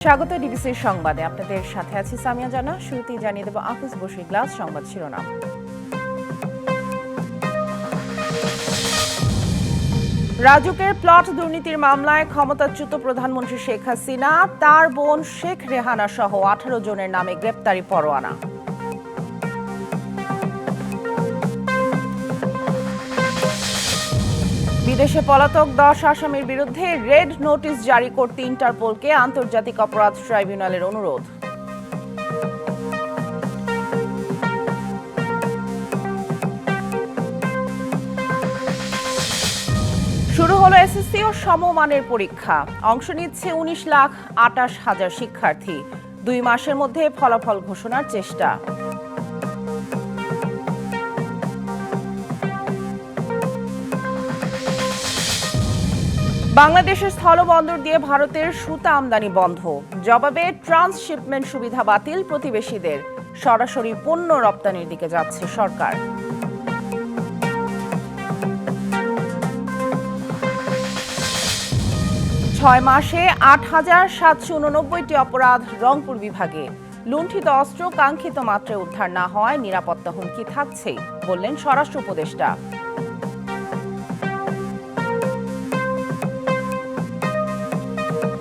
স্বাগত ডিবিসির সংবাদে আপনাদের সাথে আছি সামিয়া জানা। শুরুতেই জানিয়ে দেব আফিস বশির গ্লাস সংবাদ শিরোনাম। রাজুকের প্লট দুর্নীতির মামলায় ক্ষমতাচ্যুত প্রধানমন্ত্রী শেখ হাসিনা, তার বোন শেখ রেহানা সহ 18 জনের নামে গ্রেপ্তারি পরোয়ানা। বিদেশে পলাতক 10 আসামির বিরুদ্ধে রেড নোটিশ জারি করতে ইন্টারপোলকে আন্তর্জাতিক অপরাধ ট্রাইব্যুনালের অনুরোধ। শুরু হলো এসএসসি ও সমমানের পরীক্ষা। অংশ নিচ্ছে 19,28,000 শিক্ষার্থী। 2 মাসের মধ্যে ফলাফল ঘোষণার চেষ্টা। বাংলাদেশের স্থলবন্দর দিয়ে ভারতের সুতা আমদানি বন্ধ। জবাবে ট্রান্সশিপমেন্ট সুবিধা বাতিল প্রতিবেশীদের। সরাসরি পণ্য রপ্তানির দিকে যাচ্ছে সরকার। ছয় মাসে 8,789টি অপরাধ রংপুর বিভাগে। লুণ্ঠিত অস্ত্র কাঙ্ক্ষিত মাত্রায় উদ্ধার না হওয়ায় নিরাপত্তা হুমকি থাকছেই, বললেন স্বরাষ্ট্র উপদেষ্টা।